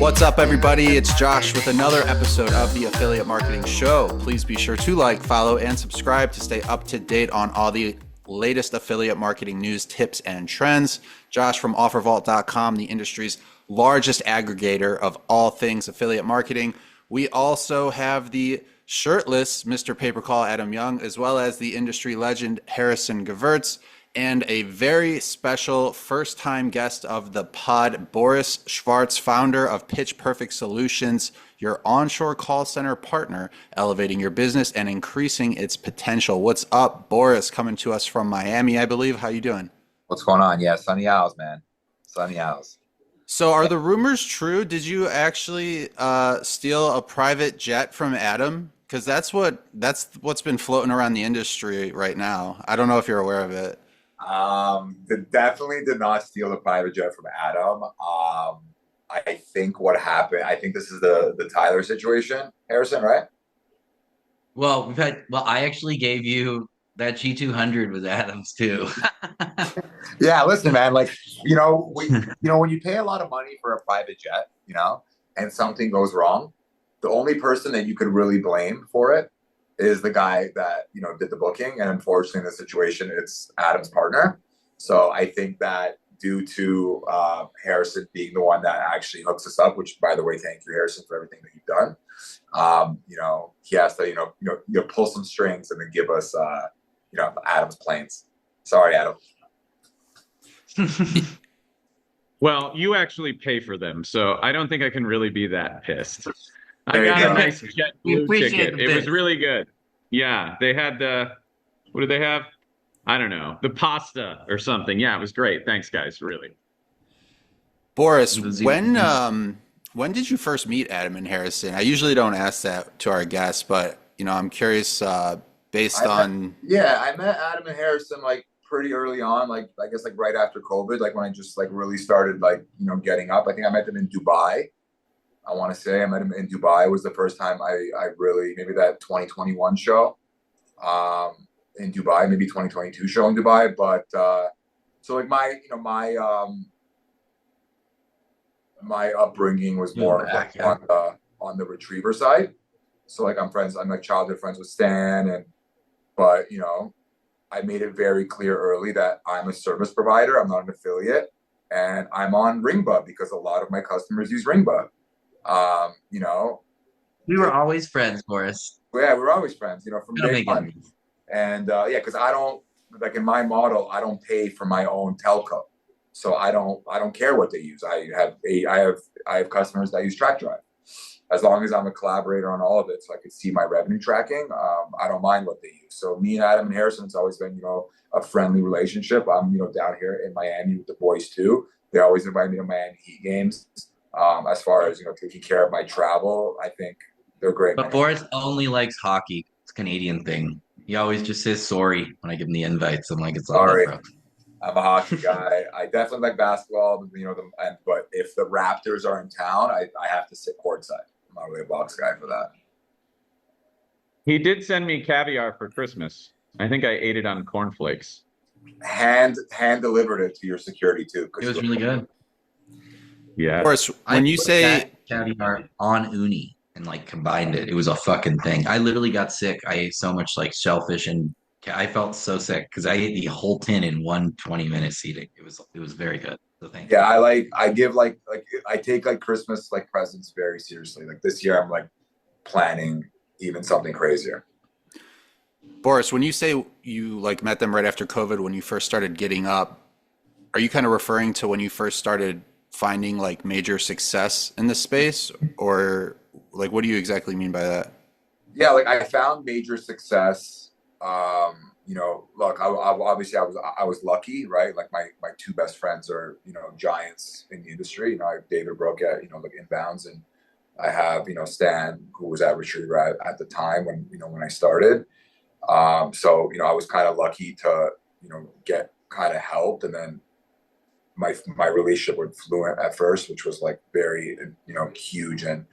What's up, everybody? It's Josh with another episode of the Affiliate Marketing Show. Please be sure to like, follow, and subscribe to stay up to date on all the latest affiliate marketing news, tips, and trends. Josh from OfferVault.com, the industry's largest aggregator of all things affiliate marketing. We also have the shirtless Mr. Paper Call Adam Young, as well as the industry legend Harrison Gevirtz, and a very special first-time guest of the pod, Boris Shvarts, founder of Pitch Perfect Solutions, your onshore call center partner, elevating your business and increasing its potential. What's up, Boris? Coming to us from Miami, I believe. How you doing? What's going on? Yeah, sunny hours, man. Sunny hours. So are the rumors true? Did you actually steal a private jet from Adam? Because that's what's been floating around the industry right now. I don't know if you're aware of it. Definitely did not steal the private jet from Adam. I think what happened, I think this is the Tyler situation, Harrison, right? Well, I actually gave you that G200 with Adams too. Yeah, listen, man, like, when you pay a lot of money for a private jet, and something goes wrong, the only person that you could really blame for it is the guy that, did the booking. And unfortunately, in this situation, it's Adam's partner. So I think that due to Harrison being the one that actually hooks us up, which, by the way, thank you, Harrison, for everything that you've done. He has to, pull some strings and then give us, Adam's planes. Sorry, Adam. Well, you actually pay for them, so I don't think I can really be that pissed. I got a nice JetBlue ticket. It was really good. Yeah, they had what did they have? I don't know, the pasta or something. Yeah, it was great. Thanks, guys. Really. Boris, when did you first meet Adam and Harrison? I usually don't ask that to our guests, but I'm curious based on. I met Adam and Harrison like pretty early on, like I guess like right after COVID, like when I just like really started like getting up. I think I met them in Dubai. I want to say I met him in Dubai. It was the first time I really, maybe that 2021 show in Dubai, maybe 2022 show in Dubai. But so like my upbringing was more on the retriever side. So like I'm like childhood friends with Stan, but I made it very clear early that I'm a service provider. I'm not an affiliate, and I'm on Ringba because a lot of my customers use Ringba. We were always friends, Boris. Yeah, we were always friends, from day one. And because I don't, like in my model, I don't pay for my own telco, so I don't care what they use. I have customers that use TrackDrive. As long as I'm a collaborator on all of it, so I could see my revenue tracking, I don't mind what they use. So me and Adam and Harrison, it's always been a friendly relationship. I'm down here in Miami with the boys too. They always invite me to Miami Heat games. As far as taking care of my travel, I think they're great. But Boris only likes hockey. It's a Canadian thing. He always just says sorry when I give him the invites. I'm like, it's all sorry. Bro. I'm a hockey guy. I definitely like basketball. But if the Raptors are in town, I have to sit courtside. I'm not really a box guy for that. He did send me caviar for Christmas. I think I ate it on cornflakes. Hand delivered it to your security too. It was really good. Yeah. Of course, when you say caviar on uni and like combined it was a fucking thing. I literally got sick. I ate so much like shellfish and I felt so sick because I ate the whole tin in 20-minute seating. It was very good. So thank you. I take like Christmas like presents very seriously. Like this year I'm like planning even something crazier. Boris, when you say you like met them right after COVID when you first started getting up, are you kind of referring to when you first started finding like major success in the space, or like what do you exactly mean by that? Yeah, like I found major success. Look, obviously I was lucky, right? Like my two best friends are giants in the industry. I have David Brook at like Inbounds, and I have Stan, who was at Retriever at the time when I started. So I was kind of lucky to get kind of helped, and then my relationship with Fluent at first, which was like very huge and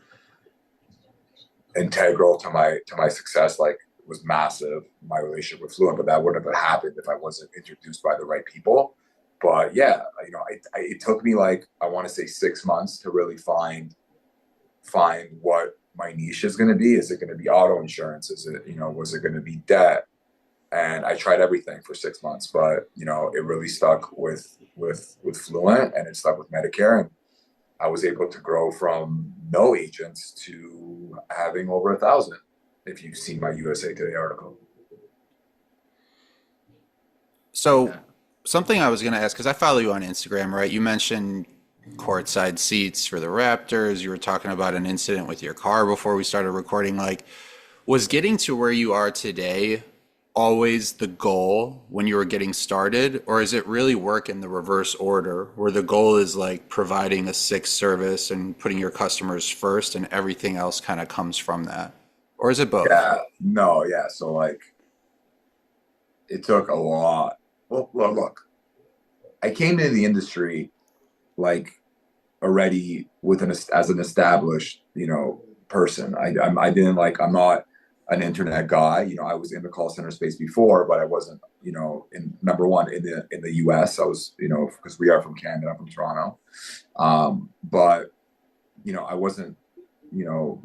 integral to my success, like was massive, my relationship with Fluent, but that wouldn't have happened if I wasn't introduced by the right people. But yeah, it took me like, I want to say 6 months to really find find what my niche is going to be. Is it going to be auto insurance? Is it, was it going to be debt? And I tried everything for 6 months, but it really stuck with Fluent, and it stuck with Medicare. And I was able to grow from no agents to having over 1,000. If you've seen my USA Today article. So something I was going to ask, because I follow you on Instagram, right? You mentioned courtside seats for the Raptors. You were talking about an incident with your car before we started recording. Like, was getting to where you are today always the goal when you were getting started, or is it really work in the reverse order where the goal is like providing a sick service and putting your customers first and everything else kind of comes from that? Or is it both? Yeah, no, yeah. So like, it took a lot. Well, look, I came into the industry like already as an established, person. I'm not an internet guy. I was in the call center space before, but I wasn't, in number one in the US. I was, because we are from Canada, I'm from Toronto. But I wasn't,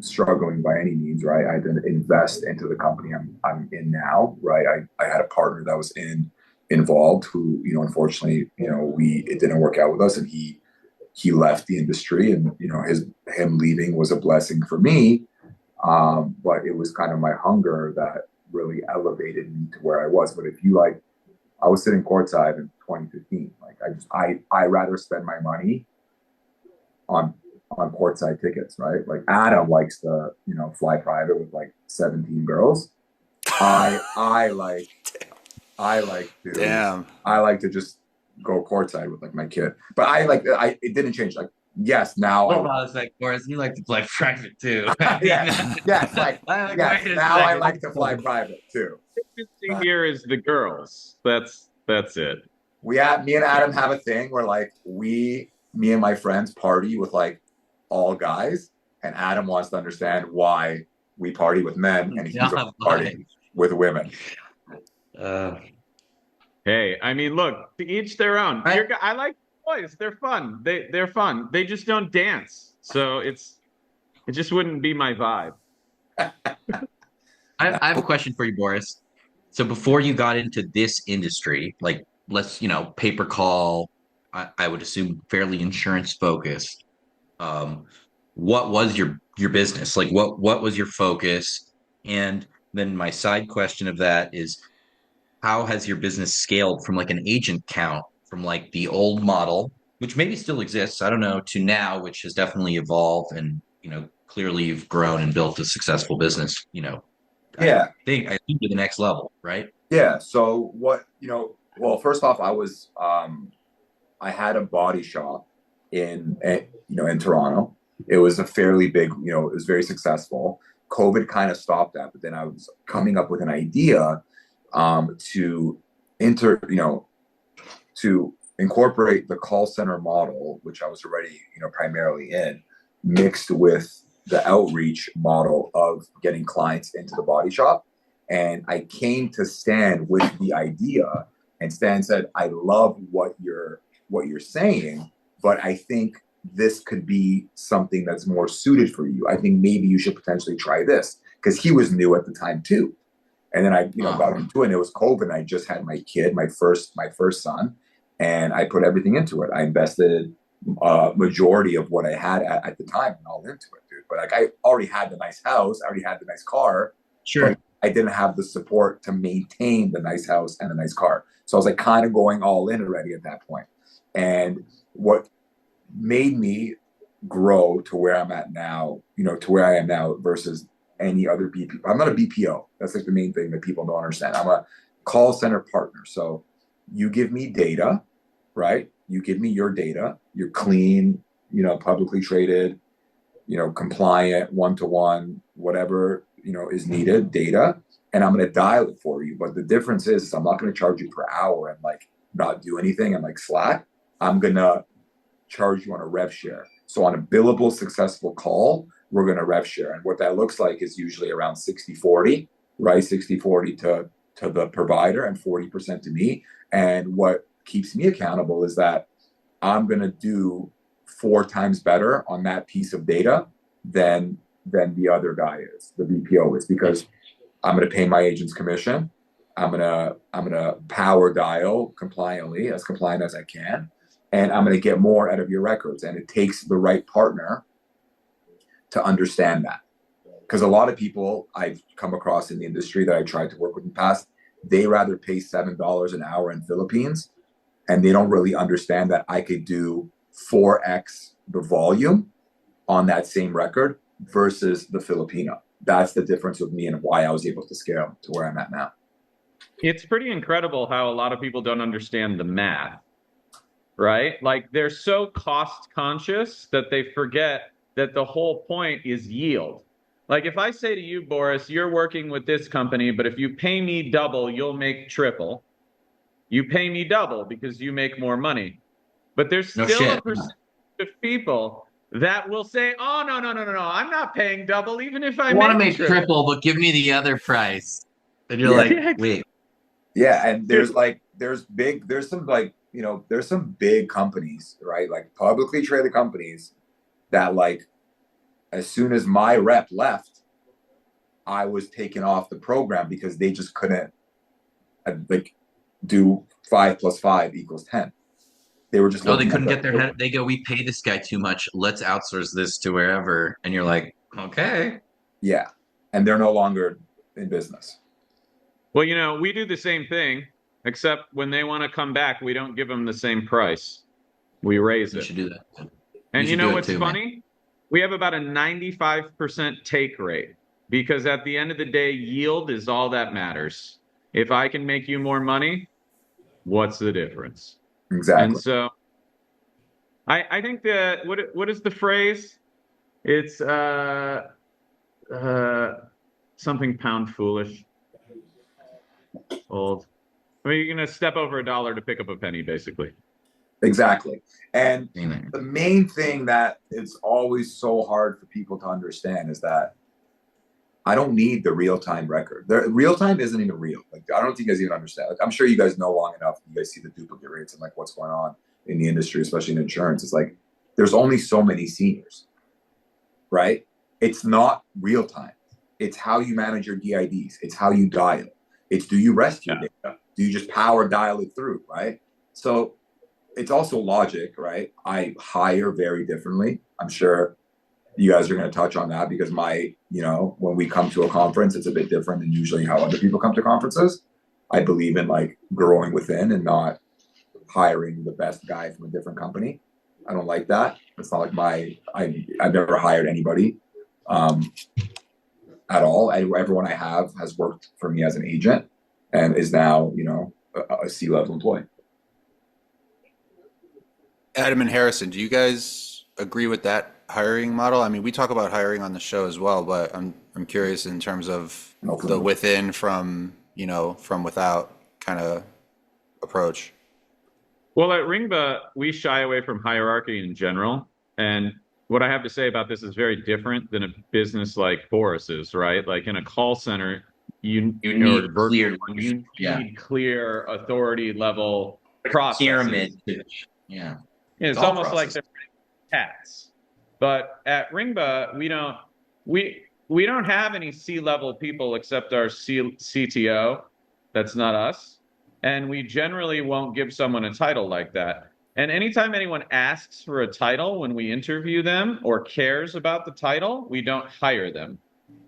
struggling by any means, right? I had to invest into the company I'm in now, right? I had a partner that was involved who, unfortunately, it didn't work out with us, and he left the industry, and him leaving was a blessing for me. But it was kind of my hunger that really elevated me to where I was. But I was sitting courtside in 2015. Like I rather spend my money on courtside tickets, right? Like Adam likes to, fly private with like 17 girls. I like to, Damn. I like to just go courtside with like my kid. But it didn't change. Like, yes, now. Hold on a sec, Boris. You like to fly private too. Yes, now I like to fly private too. Here is the girls. That's it. Me and Adam have a thing where like me and my friends party with like all guys, and Adam wants to understand why we party with men and he's partying with women. Hey, I mean, look, to each their own. I like boys. They're fun. They're fun. They just don't dance. So it just wouldn't be my vibe. I have a question for you, Boris. So before you got into this industry, like let's, pay per call, I would assume fairly insurance focused. What was your business? Like what was your focus? And then my side question of that is, how has your business scaled from like an agent count from like the old model, which maybe still exists, I don't know, to now, which has definitely evolved, and clearly you've grown and built a successful business, Yeah. I think to the next level, right? Yeah. So well, first off, I had a body shop in Toronto. It was a fairly big, it was very successful. COVID kind of stopped that, but then I was coming up with an idea to incorporate the call center model, which I was already, primarily in, mixed with the outreach model of getting clients into the body shop. And I came to Stan with the idea, and Stan said, I love what you're saying, but I think this could be something that's more suited for you. I think maybe you should potentially try this, because he was new at the time too. And then I, got into it, and it was COVID, and I just had my kid, my first son, and I put everything into it. I invested majority of what I had at the time and all into it, dude. But like, I already had the nice house, I already had the nice car. Sure. But I didn't have the support to maintain the nice house and the nice car. So I was like kind of going all in already at that point. And what made me grow to where I'm at now, to where I am now versus any other BPO. I'm not a BPO. That's like the main thing that people don't understand. I'm a call center partner. So you give me data, right? You give me your data. You're clean, publicly traded, compliant, one-to-one, whatever, is needed, data. And I'm going to dial it for you. But the difference is I'm not going to charge you per hour and like not do anything and like slack. I'm going to charge you on a rev share. So on a billable successful call, we're going to rev share. And what that looks like is usually around 60-40, right? 60-40 to the provider and 40% to me. And what keeps me accountable is that I'm going to do 4 times better on that piece of data than the other guy is, the BPO is, because I'm going to pay my agent's commission. I'm gonna power dial compliantly, as compliant as I can, and I'm gonna get more out of your records. And it takes the right partner to understand that, because a lot of people I've come across in the industry that I tried to work with in the past, they rather pay $7 an hour in Philippines, and they don't really understand that I could do 4x the volume on that same record versus the Filipino. That's the difference with me and why I was able to scale to where I'm at now. It's pretty incredible how a lot of people don't understand the math, right? Like they're so cost conscious that they forget that the whole point is yield. Like if I say to you, Boris, you're working with this company, but if you pay me double, you'll make triple. You pay me double because you make more money. But there's still a percentage of people that will say, oh, no, I'm not paying double even if I want to make make triple, but give me the other price. And you're like, wait. Yeah, and there's some there's some big companies, right? Like publicly traded companies that, like, as soon as my rep left, I was taken off the program because they just couldn't like do 5 + 5 = 10. They were just they couldn't get their head. They go, we pay this guy too much. Let's outsource this to wherever. And you're like, okay. Yeah, and they're no longer in business. Well, we do the same thing, except when they want to come back, we don't give them the same price. We raise it. You should do that. And you know what's funny? Man. We have about a 95% take rate, because at the end of the day, yield is all that matters. If I can make you more money, what's the difference? Exactly. And so I think that what is the phrase? It's something pound foolish. Old. I mean, you're going to step over $1 to pick up a penny, basically. Exactly. And the main thing that it's always so hard for people to understand is that I don't need the real-time record. The real-time isn't even real. Like, I don't think you guys even understand. Like, I'm sure you guys know long enough. You guys see the duplicate rates and like what's going on in the industry, especially in insurance. It's like there's only so many seniors, right? It's not real-time. It's how you manage your DIDs. It's how you dial. It's, do you rest your data? Do you just power dial it through, right? So it's also logic, right? I hire very differently. I'm sure you guys are going to touch on that, because when we come to a conference, it's a bit different than usually how other people come to conferences. I believe in like growing within and not hiring the best guy from a different company. I don't like that. It's not like I've never hired anybody at all. Everyone I have has worked for me as an agent and is now, a C-level employee. Adam and Harrison, do you guys agree with that hiring model? I mean, we talk about hiring on the show as well, but I'm curious in terms of the within from without kind of approach. Well, at Ringba, we shy away from hierarchy in general. And what I have to say about this is very different than a business like Boris's, right? Like in a call center, you need clear authority level processes. Pyramid. Yeah. It's almost like they're hats. But at Ringba, we don't have any C-level people except our CTO. That's not us. And we generally won't give someone a title like that. And anytime anyone asks for a title when we interview them or cares about the title, we don't hire them.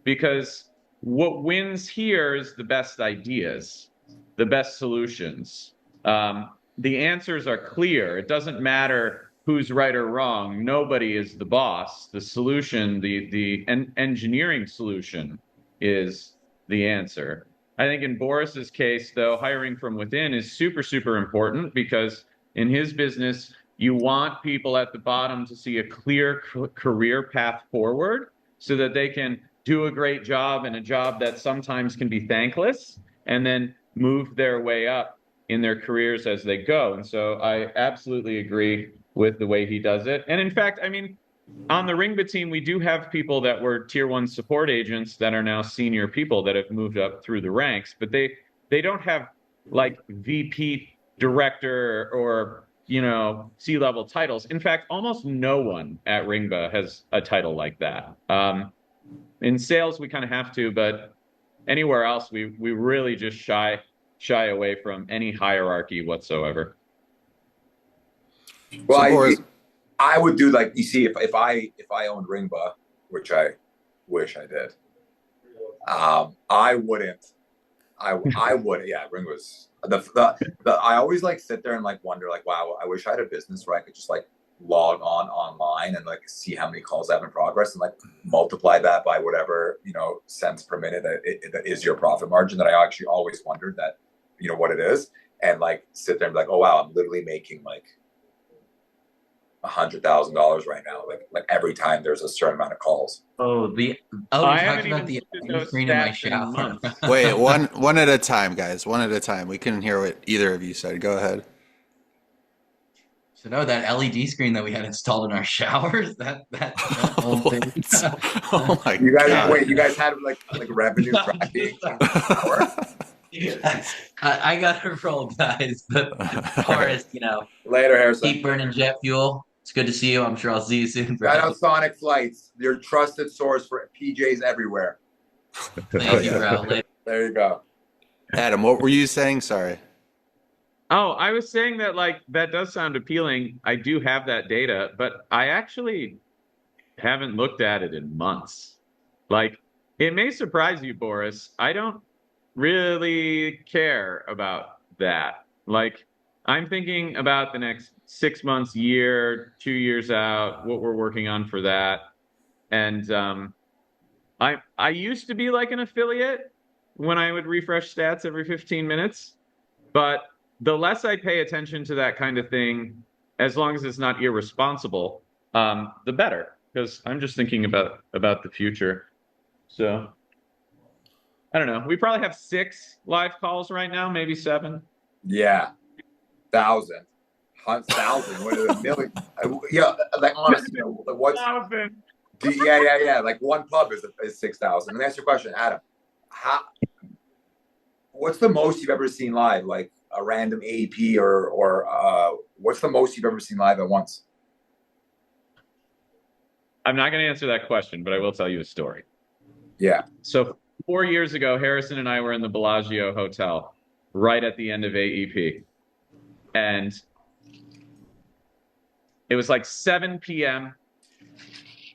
Because what wins here is the best ideas, the best solutions. The answers are clear. It doesn't matter who's right or wrong. Nobody is the boss. The solution, the engineering solution is the answer. I think in Boris's case, though, hiring from within is super, super important, because in his business, you want people at the bottom to see a clear career path forward so that they can do a great job and a job that sometimes can be thankless, and then move their way up in their careers as they go. And so I absolutely agree with the way he does it. And in fact, I mean, on the Ringba team, we do have people that were tier 1 support agents that are now senior people that have moved up through the ranks, but they don't have like VP, director, or C-level titles. In fact, almost no one at Ringba has a title like that. In sales, we kind of have to, but anywhere else, we really just shy away from any hierarchy whatsoever. Well, So, Boris, I would do like, you see, if I owned Ringba, which I wish I did, I wouldn't. I would, yeah. Ringba's the I always like sit there and like wonder like, wow, I wish I had a business where I could just like log online and like see how many calls I have in progress and like multiply that by whatever cents per minute that is your profit margin. That I actually always wondered that what it is, and like sit there and be like, oh wow, I'm literally making like $100,000 right now, like every time there's a certain amount of calls. You I talked haven't about even the looked at those screen in my stats in shower. months. wait, one at a time, guys. One at a time. We couldn't hear what either of you said. Go ahead. So no, that LED screen that we had installed in our showers, that whole thing. Oh my You guys, God. wait, you guys had like revenue tracking? I got to roll, guys. But Boris, Later, Harrison. keep burning jet fuel. It's good to see you. I'm sure I'll see you soon. Shout out Sonic Flights, your trusted source for PJs everywhere. Thank you, bro. Later. There you go. Adam, what were you saying? Sorry. Oh, I was saying that that does sound appealing. I do have that data, but I actually haven't looked at it in months. Like, it may surprise you, Boris. I don't really care about that. Like, I'm thinking about the next 6 months, year, 2 years out, what we're working on for that. And I used to be like an affiliate when I would refresh stats every 15 minutes, but the less I pay attention to that kind of thing, as long as it's not irresponsible, the better, because I'm just thinking about the future. So I don't know. We probably have 6 live calls right now, maybe 7. Yeah, 1,000, 1,000. What is a million? Yeah, like honestly, what's 1,000. yeah. Like one pub is 6,000. Let me ask you a question, Adam. What's the most you've ever seen live? Like a random AP or what's the most you've ever seen live at once? I'm not going to answer that question, but I will tell you a story. Yeah. So 4 years ago, Harrison and I were in the Bellagio Hotel right at the end of AEP. And it was like 7 p.m.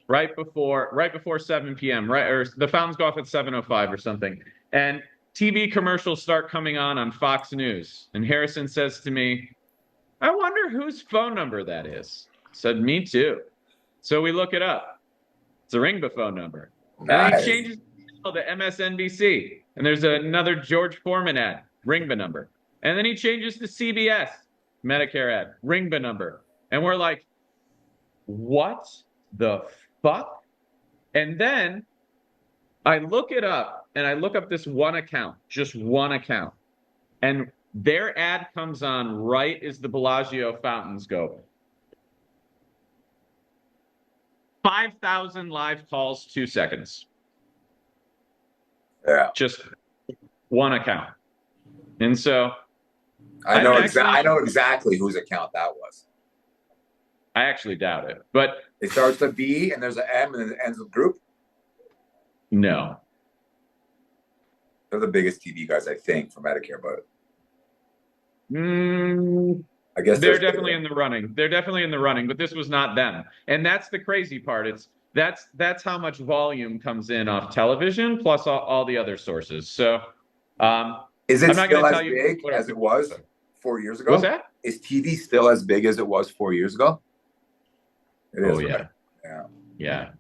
right before 7 p.m. or the fountains go off at 7:05 or something. And TV commercials start coming on Fox News. And Harrison says to me, I wonder whose phone number that is. I said, me too. So we look it up. It's a Ringba phone number. Nice. And then he changes to MSNBC. And there's another George Foreman ad, Ringba number. And then he changes to CBS, Medicare ad, Ringba number. And we're like, what the fuck? And then I look it up, and I look up this one account, just one account. And their ad comes on right as the Bellagio fountains go. 5,000 live calls, 2 seconds. Yeah. Just one account. And so I know exactly whose account that was. I actually doubt it. But it starts with a B and there's an M and it ends with group. No. They're the biggest TV guys, I think, for Medicare, but I guess they're definitely in the running. They're definitely in the running, but this was not them. And that's the crazy part. That's how much volume comes in off television plus all the other sources. So is it I'm not still as tell you big as it was 4 years ago? What's that? Is TV still as big as it was 4 years ago? It is. Yeah. Right? Yeah.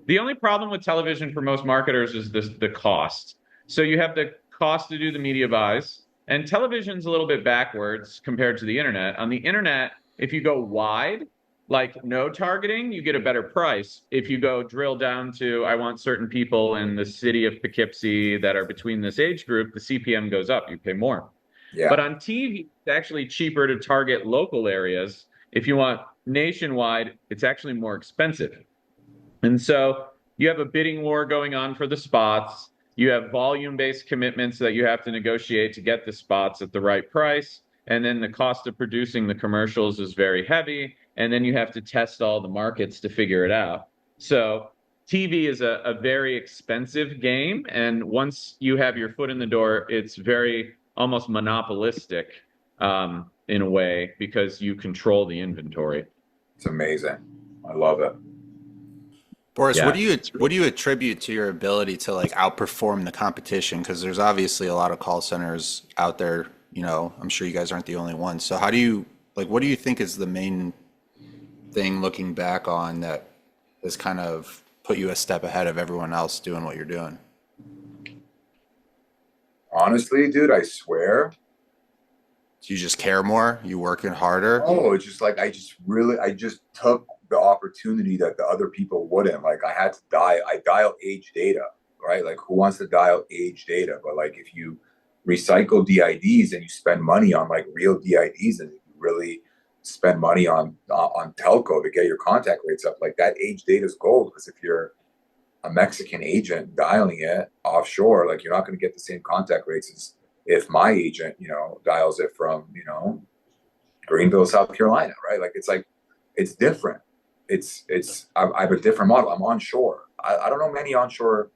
The only problem with television for most marketers is the cost. So you have the cost to do the media buys, and television's a little bit backwards compared to the internet. On the internet, if you go wide, like no targeting, you get a better price. If you go drill down to, I want certain people in the city of Poughkeepsie that are between this age group, the CPM goes up. You pay more. Yeah. But on TV, it's actually cheaper to target local areas. If you want nationwide, it's actually more expensive. And so you have a bidding war going on for the spots. You have volume-based commitments that you have to negotiate to get the spots at the right price. and then the cost of producing the commercials is very heavy, and then you have to test all the markets to figure it out. So TV is a very expensive game, and once you have your foot in the door, it's very almost monopolistic in a way because you control the inventory. It's amazing. I love it. Boris, Yeah. what do you attribute to your ability to like outperform the competition? Because there's obviously a lot of call centers out there. You know, I'm sure you guys aren't the only ones. So how do you like? What do you think is the main thing looking back on that has kind of put you a step ahead of everyone else doing what you're doing? Honestly, dude, I swear. Do you just care more? You working harder? Oh, it's just like I just took the opportunity that the other people wouldn't. Like I had to dial age data, right? Like who wants to dial age data? But like if you recycle DIDs and you spend money on like real DIDs and you really spend money on telco to get your contact rates up, like that age data is gold. Because if you're a Mexican agent dialing it offshore, like you're not going to get the same contact rates as if my agent, dials it from, Greenville, South Carolina, right? Like it's different. I have a different model. I'm onshore. I don't know many onshore.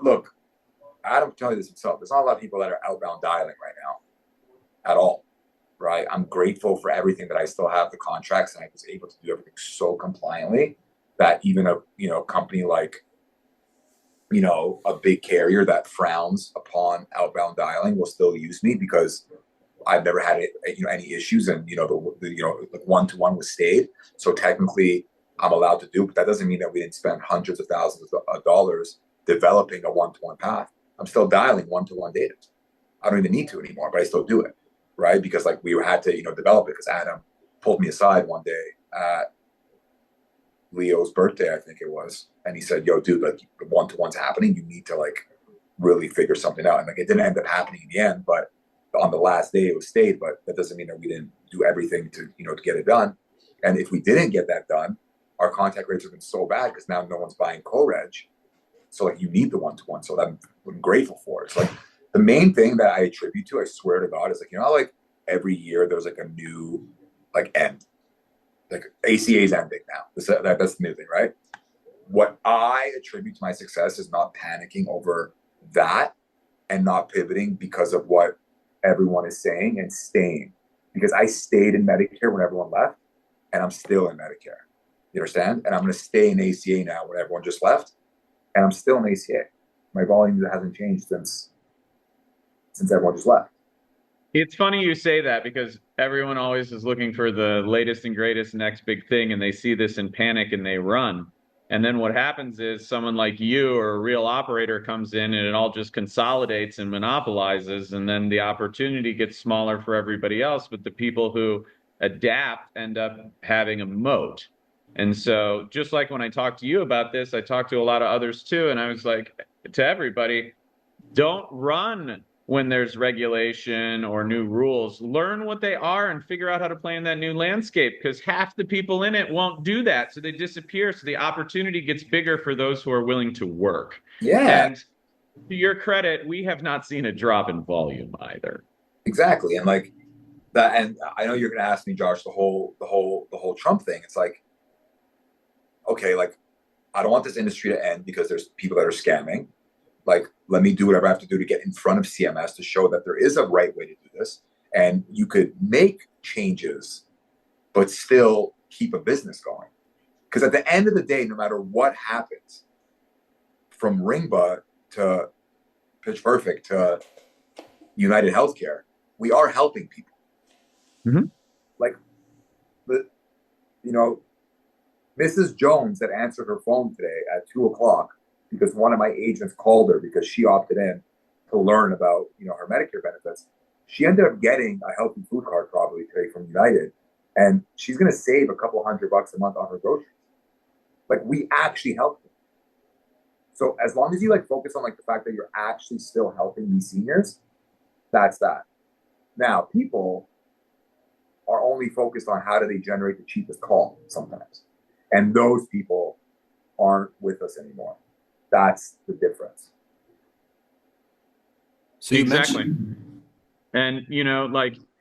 Look, Adam tell you this himself. There's not a lot of people that are outbound dialing right now at all, right? I'm grateful for everything that I still have the contracts and I was able to do everything so compliantly that even a company like, a big carrier that frowns upon outbound dialing will still use me because I've never had any issues, and the one-to-one was stayed. So technically, I'm allowed to do, but that doesn't mean that we didn't spend hundreds of thousands of dollars developing a one-to-one path. I'm still dialing one-to-one data. I don't even need to anymore, but I still do it, right? Because like we had to, develop it because Adam pulled me aside one day at Leo's birthday, I think it was, and he said, "Yo, dude, like the one-to-one's happening. You need to like really figure something out." And like it didn't end up happening in the end, but on the last day it was stayed. But that doesn't mean that we didn't do everything to to get it done. And if we didn't get that done, our contact rates have been so bad because now no one's buying co-reg. So like you need the one-to-one. So I'm grateful for it. So like the main thing that I attribute to, I swear to God, is like like every year there's like a new like end. Like ACA is ending now. That's the new thing, right? What I attribute to my success is not panicking over that and not pivoting because of what everyone is saying and staying. Because I stayed in Medicare when everyone left, and I'm still in Medicare. You understand? And I'm going to stay in ACA now when everyone just left, and I'm still in ACA. My volume hasn't changed since everyone just left. It's funny you say that because everyone always is looking for the latest and greatest next big thing, and they see this in panic and they run. And then what happens is someone like you or a real operator comes in and it all just consolidates and monopolizes, and then the opportunity gets smaller for everybody else, but the people who adapt end up having a moat. And so just like when I talked to you about this, I talked to a lot of others too, and I was like to everybody, don't run when there's regulation or new rules. Learn what they are and figure out how to play in that new landscape, because half the people in it won't do that. So they disappear. So the opportunity gets bigger for those who are willing to work. Yeah. And to your credit, we have not seen a drop in volume either. Exactly. And like that, and I know you're going to ask me, Josh, the whole Trump thing. It's like, okay, like I don't want this industry to end because there's people that are scamming. Like, let me do whatever I have to do to get in front of CMS to show that there is a right way to do this. And you could make changes, but still keep a business going. Because at the end of the day, no matter what happens, from Ringba to Pitch Perfect to United Healthcare, we are helping people. Mm-hmm. Like, Mrs. Jones that answered her phone today at 2:00 because one of my agents called her because she opted in to learn about, her Medicare benefits. She ended up getting a healthy food card probably today from United, and she's going to save a couple $100 a month on her groceries. Like, we actually help them. So as long as you focus on the fact that you're actually still helping these seniors, that's that. Now, people are only focused on how do they generate the cheapest call sometimes. And those people aren't with us anymore. That's the difference. So you exactly. And,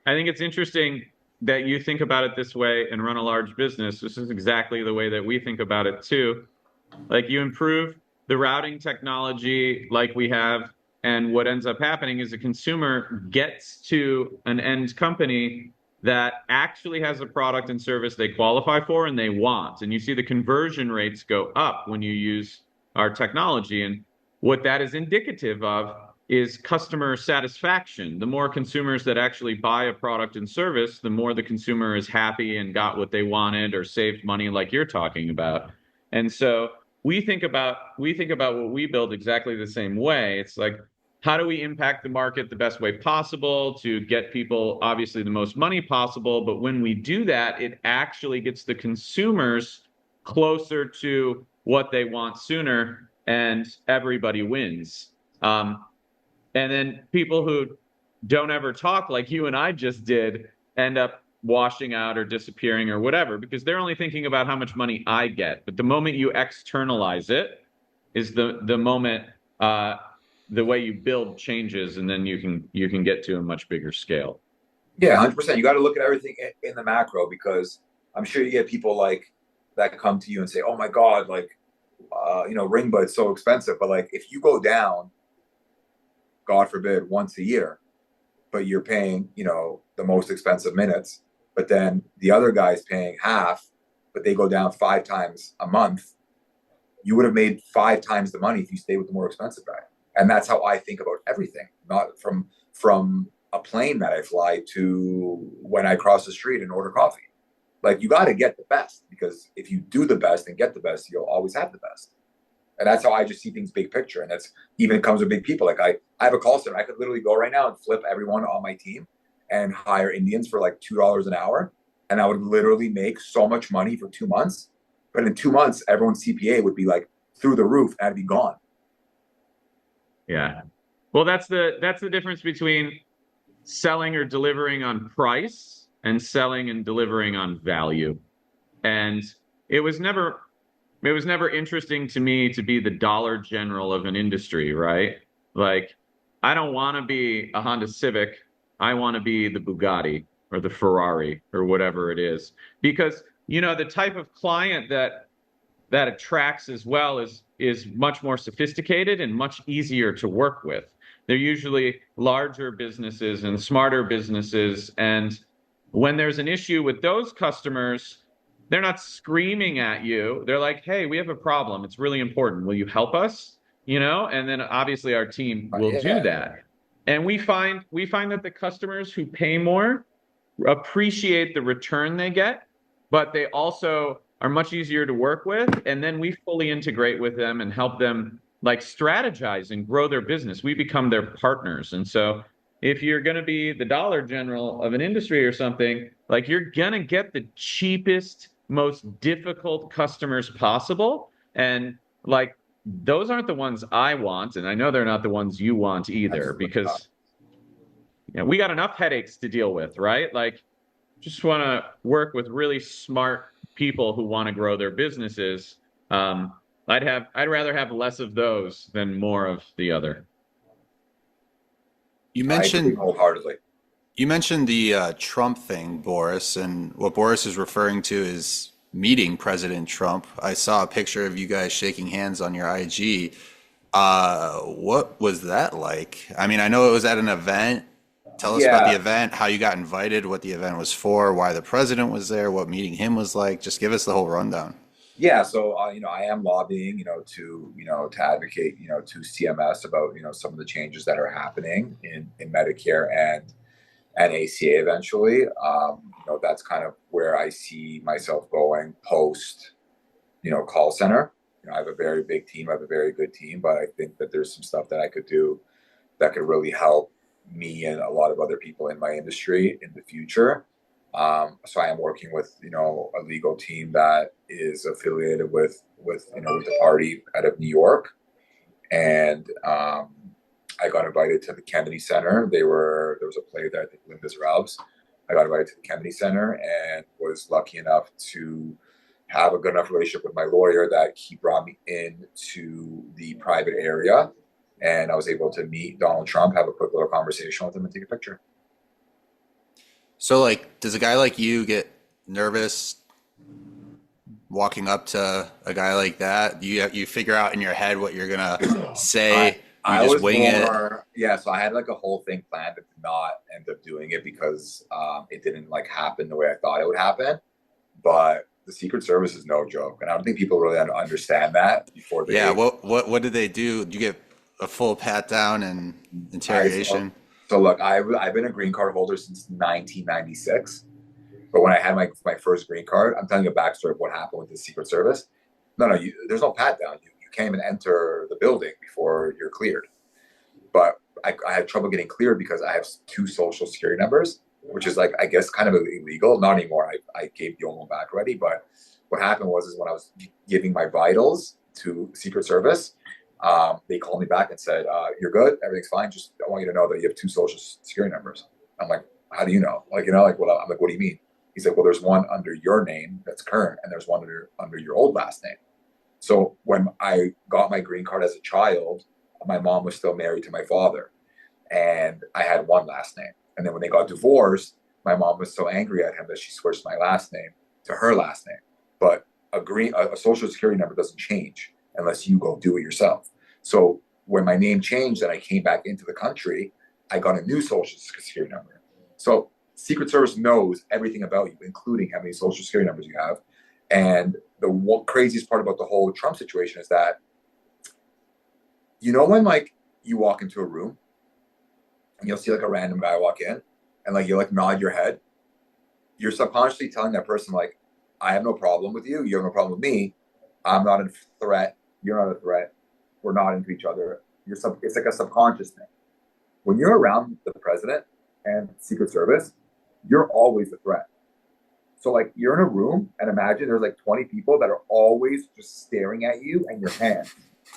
I think it's interesting that you think about it this way and run a large business. This is exactly the way that we think about it too. Like you improve the routing technology like we have, and what ends up happening is the consumer gets to an end company that actually has a product and service they qualify for and they want. And you see the conversion rates go up when you use our technology. And what that is indicative of is customer satisfaction. The more consumers that actually buy a product and service, the more the consumer is happy and got what they wanted or saved money like you're talking about. And so we think about what we build exactly the same way. It's like, how do we impact the market the best way possible to get people obviously the most money possible? But when we do that, it actually gets the consumers closer to what they want sooner, and everybody wins. And then people who don't ever talk like you and I just did end up washing out or disappearing or whatever, because they're only thinking about how much money I get. But the moment you externalize it is the moment the way you build changes, and then you can get to a much bigger scale. Yeah, 100%. You got to look at everything in the macro, because I'm sure you get people like that come to you and say, "Oh my God, like, Ringba, it's so expensive." But like, if you go down, God forbid, once a year, but you're paying, the most expensive minutes, but then the other guy's paying half, but they go down 5 times a month, you would have made 5 times the money if you stay with the more expensive guy. And that's how I think about everything, not from a plane that I fly to when I cross the street and order coffee. Like, you got to get the best, because if you do the best and get the best, you'll always have the best. And that's how I just see things big picture. And that's even comes with big people. Like I have a call center. I could literally go right now and flip everyone on my team and hire Indians for like $2 an hour. And I would literally make so much money for 2 months. But in 2 months, everyone's CPA would be like through the roof and I'd be gone. Yeah. Well, that's the difference between selling or delivering on price and selling and delivering on value. And it was never interesting to me to be the Dollar General of an industry, right? Like, I don't want to be a Honda Civic. I want to be the Bugatti or the Ferrari or whatever it is. Because, the type of client that attracts as well is much more sophisticated and much easier to work with. They're usually larger businesses and smarter businesses. And when there's an issue with those customers, they're not screaming at you. They're like, "Hey, we have a problem. It's really important. Will you help us?" And then obviously our team will do that. And we find that the customers who pay more appreciate the return they get, but they also are much easier to work with. And then we fully integrate with them and help them like strategize and grow their business. We become their partners. And so if you're going to be the Dollar General of an industry or something, like, you're going to get the cheapest, most difficult customers possible. And like, those aren't the ones I want. And I know they're not the ones you want either, because we got enough headaches to deal with, right? Like, just want to work with really smart people who want to grow their businesses. I'd rather have less of those than more of the other. You mentioned wholeheartedly. You mentioned the Trump thing, Boris, and what Boris is referring to is meeting President Trump. I saw a picture of you guys shaking hands on your IG. What was that like? I mean, I know it was at an event. Tell us about the event, how you got invited, what the event was for, why the president was there, what meeting him was like. Just give us the whole rundown. Yeah, so I am lobbying, to advocate, to CMS about, some of the changes that are happening in Medicare and ACA eventually. That's kind of where I see myself going post, call center. I have a very big team, I have a very good team, but I think that there's some stuff that I could do that could really help me and a lot of other people in my industry in the future. So I am working with, a legal team that is affiliated with the party out of New York. And I got invited to the Kennedy Center. There was a play that I think Linda's Ralphs. I got invited to the Kennedy Center and was lucky enough to have a good enough relationship with my lawyer that he brought me into the private area. And I was able to meet Donald Trump, have a quick little conversation with him, and take a picture. So like, does a guy like you get nervous walking up to a guy like that? You figure out in your head what you're gonna I say. You I just was wing it. more, yeah. So I had like a whole thing planned, but did not end up doing it because it didn't like happen the way I thought it would happen. But the Secret Service is no joke, and I don't think people really understand that before Yeah. they. What did they do? Did you get a full pat down and I so, interrogation? so look, I've been a green card holder since 1996. But when I had my first green card, I'm telling you a backstory of what happened with the Secret Service. No, there's no pat down. You can't even enter the building before you're cleared. But I had trouble getting cleared because I have two social security numbers, which is like, I guess, kind of illegal. Not anymore. I gave the old one back already. But what happened was when I was giving my vitals to Secret Service, they called me back and said, "You're good. Everything's fine. Just I want you to know that you have two social security numbers." I'm like, "How do you know?" Like, like, well, I'm like, "What do you mean?" He's like, "Well, there's one under your name that's current, and there's one under your old last name." So when I got my green card as a child, my mom was still married to my father, and I had one last name. And then when they got divorced, my mom was so angry at him that she switched my last name to her last name. But a social security number doesn't change unless you go do it yourself. So when my name changed and I came back into the country, I got a new social security number. So Secret Service knows everything about you, including how many social security numbers you have. And the craziest part about the whole Trump situation is that, when like you walk into a room and you'll see like a random guy walk in and like you like nod your head, you're subconsciously telling that person like, I have no problem with you. You have no problem with me. I'm not a threat. You're not a threat. We're not into each other. It's like a subconscious thing. When you're around the president and Secret Service, you're always a threat. So like you're in a room and imagine there's like 20 people that are always just staring at you and your hands.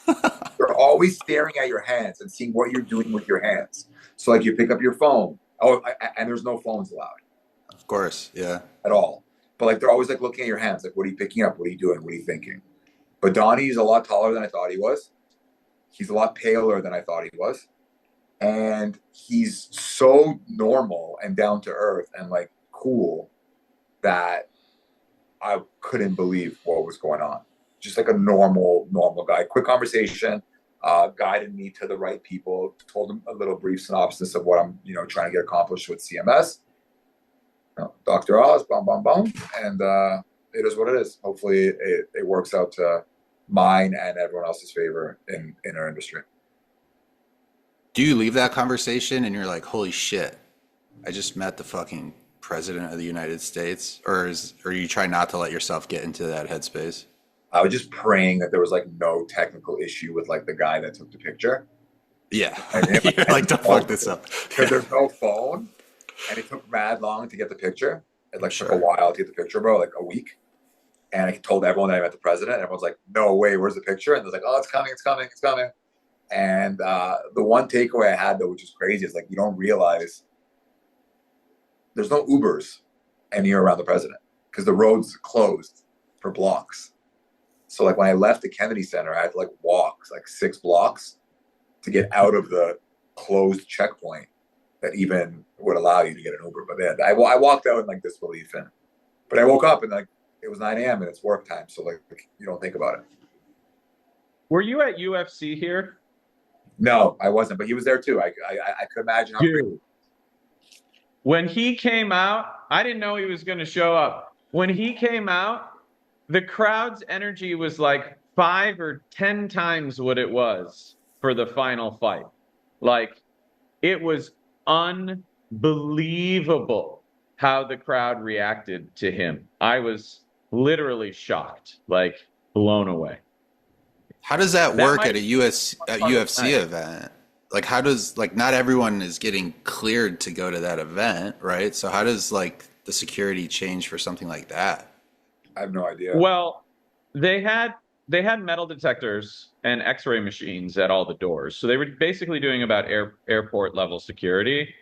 They're always staring at your hands and seeing what you're doing with your hands. So like you pick up your phone. And there's no phones allowed. Of course, yeah. At all. But like they're always like looking at your hands. Like, what are you picking up? What are you doing? What are you thinking? But Donnie's a lot taller than I thought he was. He's a lot paler than I thought he was. And he's so normal and down to earth and like cool that I couldn't believe what was going on. Just like a normal guy. Quick conversation, guided me to the right people, told him a little brief synopsis of what I'm, trying to get accomplished with CMS. Dr. Oz, bum, bum, bum. And it is what it is. Hopefully it works out to mine and everyone else's favor in our industry. Do you leave that conversation and you're like, holy shit, I just met the fucking president of the United States? Or you try not to let yourself get into that headspace? I was just praying that there was like no technical issue with like the guy that took the picture. Yeah. You're like, don't fuck this up. Because there's no phone and it took mad long to get the picture. It like took a while to get the picture, bro, like a week. And I told everyone that I met the president. And everyone's like, no way, where's the picture? And they're like, oh, it's coming. And the one takeaway I had, though, which is crazy, is like you don't realize there's no Ubers anywhere around the president because the road's closed for blocks. So like when I left the Kennedy Center, I had to like walk like 6 blocks to get out of the closed checkpoint that even would allow you to get an Uber. But then I walked out in like disbelief. But I woke up and like it was 9 a.m. and it's work time. So like you don't think about it. Were you at UFC here? No, I wasn't, but he was there too. I could imagine how Dude, when he came out, I didn't know he was going to show up. When he came out, the crowd's energy was like 5 or 10 times what it was for the final fight. Like, it was unbelievable how the crowd reacted to him. I was literally shocked, like blown away. How does that work at a UFC event? Like, how does, like, not everyone is getting cleared to go to that event, right? So how does like the security change for something like that? I have no idea. Well, they had metal detectors and X-ray machines at all the doors, so they were basically doing about airport level security.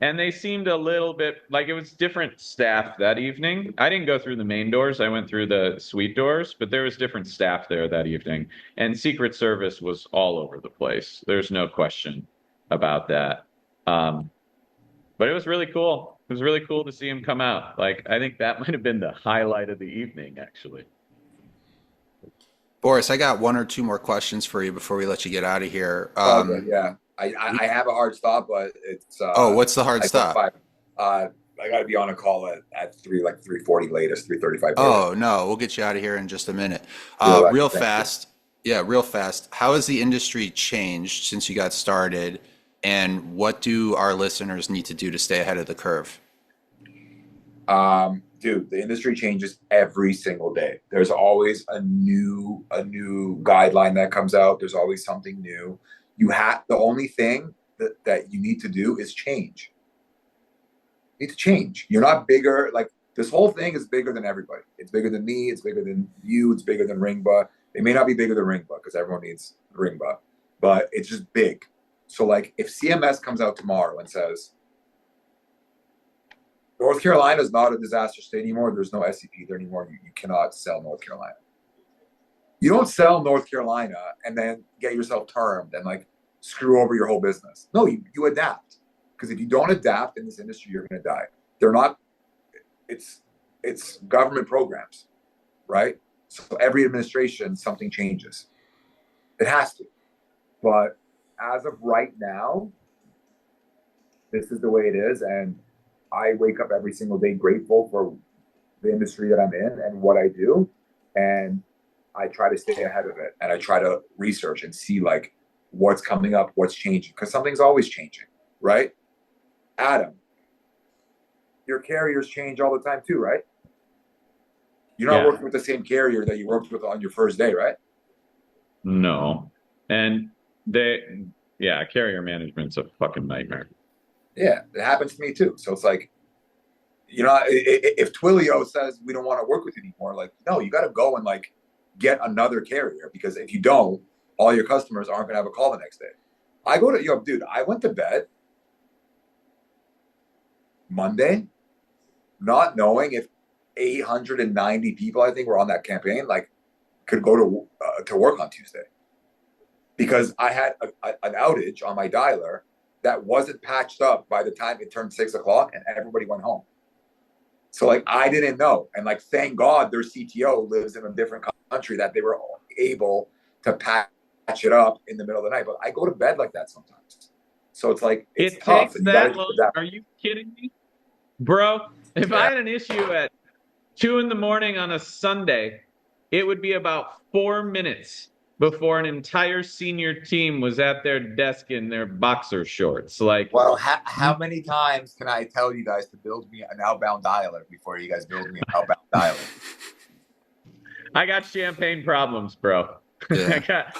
And they seemed a little bit like it was different staff that evening. I didn't go through the main doors. I went through the suite doors, but there was different staff there that evening. And Secret Service was all over the place. There's no question about that. But it was really cool. It was really cool to see him come out. Like, I think that might have been the highlight of the evening, actually. Boris, I got one or two more questions for you before we let you get out of here. Okay, yeah. I have a hard stop, but it's what's the hard stop? I got to be on a call at 3:40 latest, 3:35. Oh no, we'll get you out of here in just a minute. Real fast. Yeah, real fast. How has the industry changed since you got started, and what do our listeners need to do to stay ahead of the curve? Dude, the industry changes every single day. There's always a new guideline that comes out. There's always something new. The only thing that you need to do is change. You need to change. You're not bigger. Like, this whole thing is bigger than everybody. It's bigger than me. It's bigger than you. It's bigger than Ringba. It may not be bigger than Ringba because everyone needs Ringba, but it's just big. So like, if CMS comes out tomorrow and says, North Carolina is not a disaster state anymore, there's no SCP there anymore, you cannot sell North Carolina. You don't sell North Carolina and then get yourself termed and like screw over your whole business. No, you adapt. Because if you don't adapt in this industry, you're going to die. They're not, it's government programs, right? So every administration, something changes. It has to. But as of right now, this is the way it is. And I wake up every single day grateful for the industry that I'm in and what I do. And I try to stay ahead of it. And I try to research and see like what's coming up, what's changing. Because something's always changing, right? Adam, your carriers change all the time too, right? You're not working with the same carrier that you worked with on your first day, right? No. And carrier management's a fucking nightmare. Yeah, it happens to me too. So it's like, if Twilio says we don't want to work with you anymore, like, no, you got to go and like get another carrier, because if you don't, all your customers aren't going to have a call the next day. I went to bed Monday not knowing if 890 people, I think, were on that campaign, like, could go to work on Tuesday, because I had an outage on my dialer that wasn't patched up by the time it turned 6 o'clock and everybody went home. So like, I didn't know. And like, thank God their CTO lives in a different country that they were able to patch it up in the middle of the night. But I go to bed like that sometimes. So it's like, it's tough. Takes that long. Are you kidding me? Bro, if I had an issue at 2 a.m. on a Sunday, it would be about 4 minutes before an entire senior team was at their desk in their boxer shorts. Like, well, how many times can I tell you guys to build me an outbound dialer before you guys build me an outbound dialer? I got champagne problems, bro. Yeah.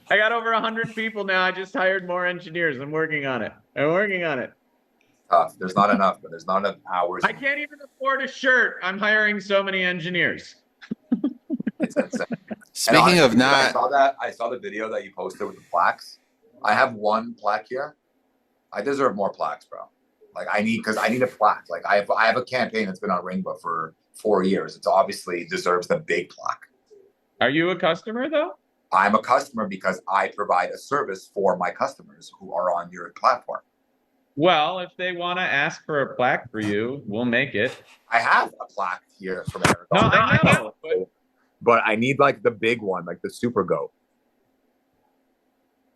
I got over 100 people now. I just hired more engineers. I'm working on it. Tough. There's not enough, but there's not enough hours. I can't even afford a shirt. I'm hiring so many engineers. It's insane. Speaking of not, I saw the video that you posted with the plaques. I have one plaque here. I deserve more plaques, bro. Like, I need a plaque. Like, I have a campaign that's been on Ringba for 4 years. It's obviously deserves the big plaque. Are you a customer though? I'm a customer because I provide a service for my customers who are on your platform. Well, if they want to ask for a plaque for you, we'll make it. I have a plaque here from Arizona. No, I know. But I need like the big one, like the Super Goat.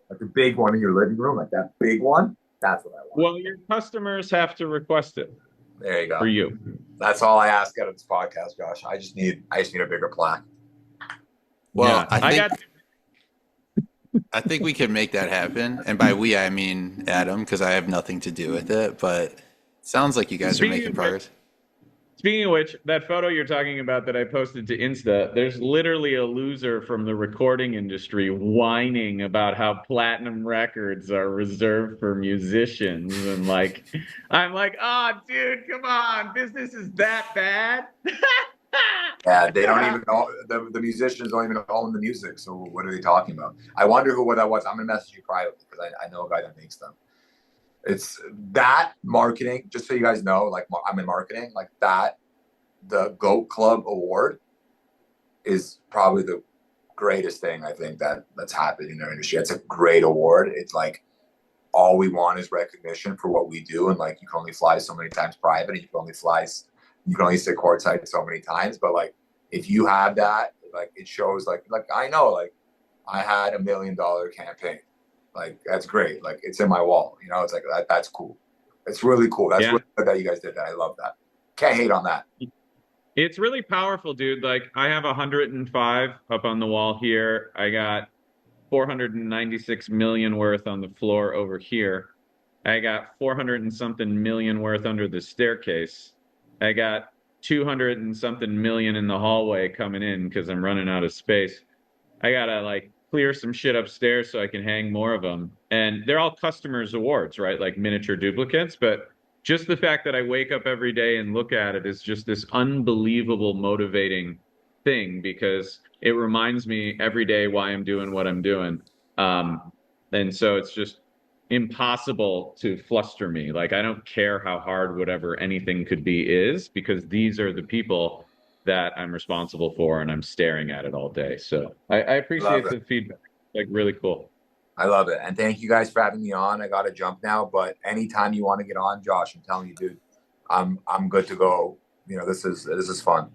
Like the big one in your living room, like that big one. That's what I want. Well, your customers have to request it. There you go. For you. That's all I ask out of this podcast, Josh. I just need a bigger plaque. Well, yeah, I think we can make that happen. And by we, I mean Adam, because I have nothing to do with it. But it sounds like you guys are making progress. Speaking of which, that photo you're talking about that I posted to Insta, there's literally a loser from the recording industry whining about how platinum records are reserved for musicians. And like, I'm like, oh, dude, come on. Business is that bad? Yeah, they don't even know. The musicians don't even own the music. So what are they talking about? I wonder who that was. I'm going to message you privately because I know a guy that makes them. It's that marketing, just so you guys know, like, I'm in marketing, like that, the GOAT Club Award is probably the greatest thing I think that's happened in our industry. It's a great award. It's like all we want is recognition for what we do. And like, you can only fly so many times private, and you can only sit courtside so many times. But like, if you have that, like, it shows like I know, like, I had $1 million campaign. Like, that's great. Like, it's in my wall, you know, it's like, that's cool. It's really cool. That's really good that you guys did that. I love that. Can't hate on that. It's really powerful, dude. Like, I have 105 up on the wall here. I got 496 million worth on the floor over here. I got 400 and something million worth under the staircase. I got 200 and something million in the hallway coming in because I'm running out of space. I gotta like clear some shit upstairs so I can hang more of them. And they're all customers' awards, right? Like miniature duplicates. But just the fact that I wake up every day and look at it is just this unbelievable motivating thing, because it reminds me every day why I'm doing what I'm doing. And so it's just impossible to fluster me. Like, I don't care how hard whatever anything could be is, because these are the people that I'm responsible for, and I'm staring at it all day. So I appreciate the feedback. Like, really cool. I love it. And thank you guys for having me on. I got to jump now, but anytime you want to get on, Josh, I'm telling you, dude, I'm good to go. You know, this is fun.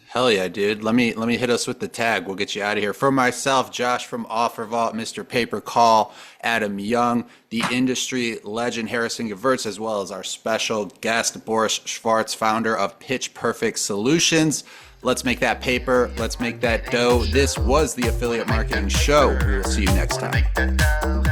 Hell yeah, dude. Let me hit us with the tag. We'll get you out of here. For myself, Josh from OfferVault, Mr. Paper Call, Adam Young, the industry legend Harrison Gevirtz, as well as our special guest Boris Shvarts, founder of Pitch Perfect Solutions. Let's make that paper. Let's make that dough. This was the Affiliate Marketing Show. We will see you next time.